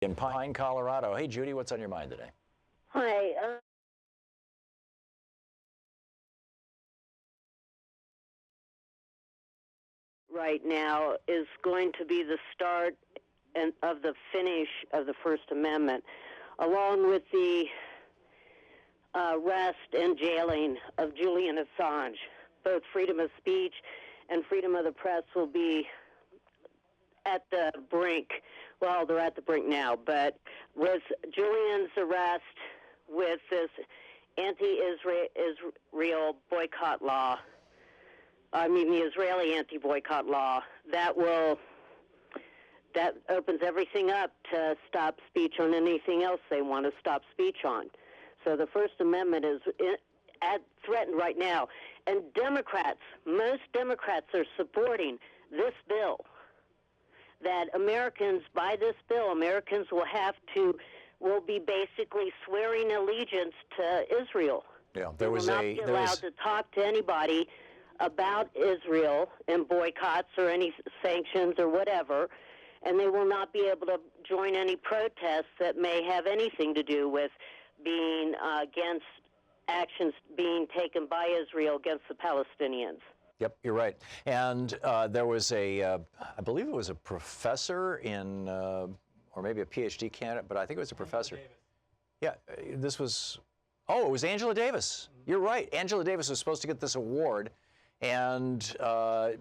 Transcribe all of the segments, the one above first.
In Pine, Colorado. Hey, Judy, what's on your mind today? Hi. Right now is going to be the start of the finish of the First Amendment, along with the arrest and jailing of Julian Assange. Both freedom of speech and freedom of the press will be at the brink. Well, they're at the brink now, but with Julian's arrest, with this anti-Israel boycott law, the Israeli anti-boycott law, that opens everything up to stop speech on anything else they want to stop speech on. So the First Amendment is threatened right now. And most Democrats are supporting this bill, that Americans, by this bill, Americans will be basically swearing allegiance to Israel. Yeah, they will not be allowed to talk to anybody about Israel and boycotts or any sanctions or whatever, and they will not be able to join any protests that may have anything to do with being against actions being taken by Israel against the Palestinians. Yep, you're right. And there was I believe it was a professor in, or maybe a PhD candidate, but I think it was a professor. Yeah, it was Angela Davis. You're right. Angela Davis was supposed to get this award. And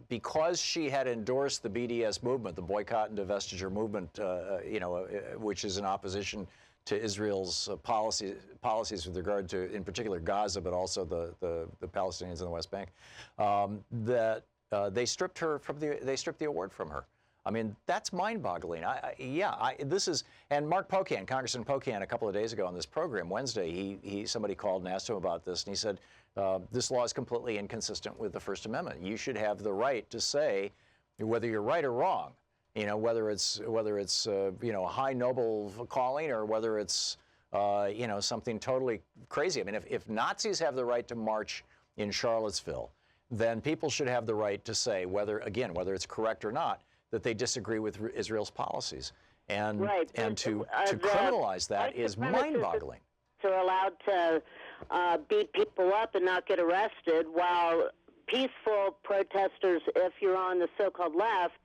because she had endorsed the BDS movement, the Boycott and Divestiture movement, which is in opposition to Israel's policies with regard to, in particular, Gaza, but also the Palestinians in the West Bank, they stripped the award from her. I mean, that's mind-boggling. And Mark Pocan, Congressman Pocan, a couple of days ago on this program, Wednesday, somebody called and asked him about this, and he said, this law is completely inconsistent with the First Amendment. You should have the right to say whether you're right or wrong. Whether it's a high noble calling or whether it's something totally crazy. I mean, if Nazis have the right to march in Charlottesville, then people should have the right to say whether it's correct or not that they disagree with Israel's policies. And right. to criminalize that is mind-boggling. They're allowed to beat people up and not get arrested, while peaceful protesters, if you're on the so-called left,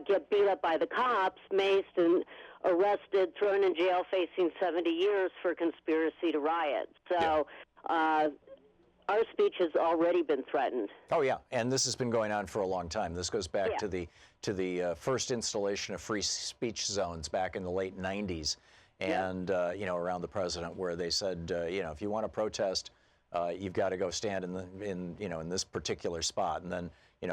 get beat up by the cops, maced and arrested, thrown in jail, facing 70 years for conspiracy to riot. So our speech has already been threatened. Oh yeah, and this has been going on for a long time. This goes back to the first installation of free speech zones back in the late 90s, and around the president, where they said, if you want to protest, you've got to go stand in this particular spot. And then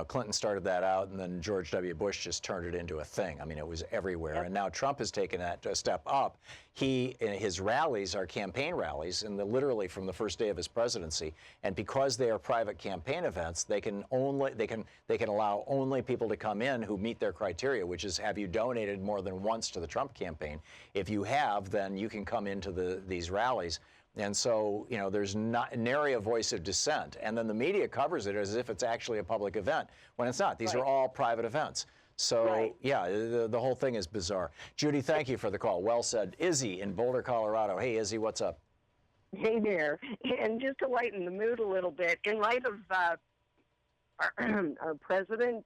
Clinton started that out, and then George W. Bush just turned it into a thing. I mean, it was everywhere. Yep. And now Trump has taken that a step up. His rallies are campaign rallies, and literally from the first day of his presidency. And because they are private campaign events, they can allow only people to come in who meet their criteria, which is, have you donated more than once to the Trump campaign? If you have, then you can come into these rallies. And so, there's nary a voice of dissent. And then the media covers it as if it's actually a public event, when it's not. These are all private events. So, the whole thing is bizarre. Judy, thank you for the call. Well said. Izzy in Boulder, Colorado. Hey, Izzy, what's up? Hey there. And just to lighten the mood a little bit, in light of our president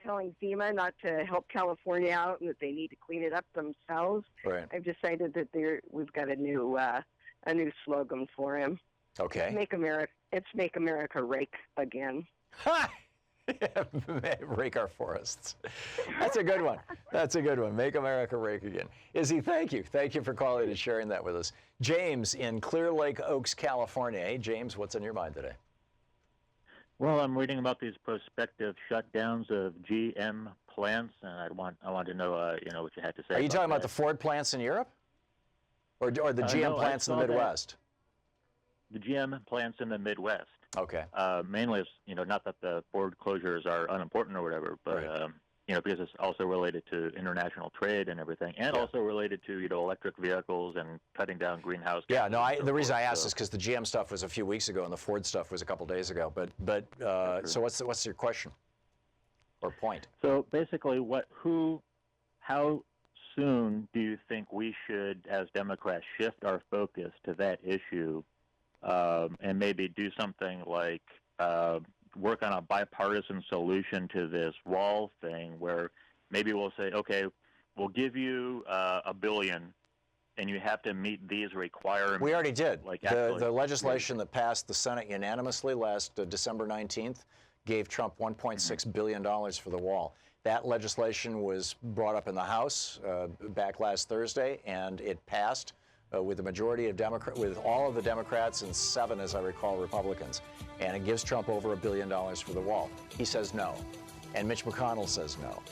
telling FEMA not to help California out and that they need to clean it up themselves, I've decided that we've got a new slogan for him. Okay. It's Make America Rake again. Rake our forests. That's a good one. That's a good one. Make America Rake again. Izzy, thank you. Thank you for calling and sharing that with us. James in Clear Lake Oaks, California. Hey, James, what's on your mind today? Well, I'm reading about these prospective shutdowns of GM plants, and I want to know, what you had to say. Are you talking about the Ford plants in Europe? Or the GM plants in the Midwest? The GM plants in the Midwest. Okay. Mainly, not that the Ford closures are unimportant or whatever, but because it's also related to international trade and everything, and also related to electric vehicles and cutting down greenhouse gases. Yeah. No. The reason I asked is because the GM stuff was a few weeks ago and the Ford stuff was a couple days ago. So what's your question or point? So basically, how soon do you think we should, as Democrats, shift our focus to that issue and maybe do something like work on a bipartisan solution to this wall thing where maybe we'll say, okay, we'll give you $1 billion and you have to meet these requirements. We already did. Like the legislation that passed the Senate unanimously last December 19th gave Trump $1.6 billion for the wall. That legislation was brought up in the House back last Thursday, and it passed with the majority of with all of the Democrats and 7, as I recall, Republicans. And it gives Trump over $1 billion for the wall. He says no, and Mitch McConnell says no.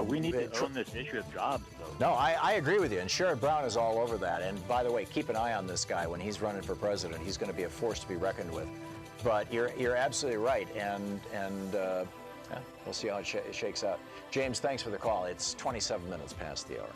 We need to own this issue of jobs, though. No, I agree with you, and Sherrod Brown is all over that. And by the way, keep an eye on this guy when he's running for president. He's going to be a force to be reckoned with. But you're absolutely right, and we'll see how it shakes out. James, thanks for the call. It's 27 minutes past the hour.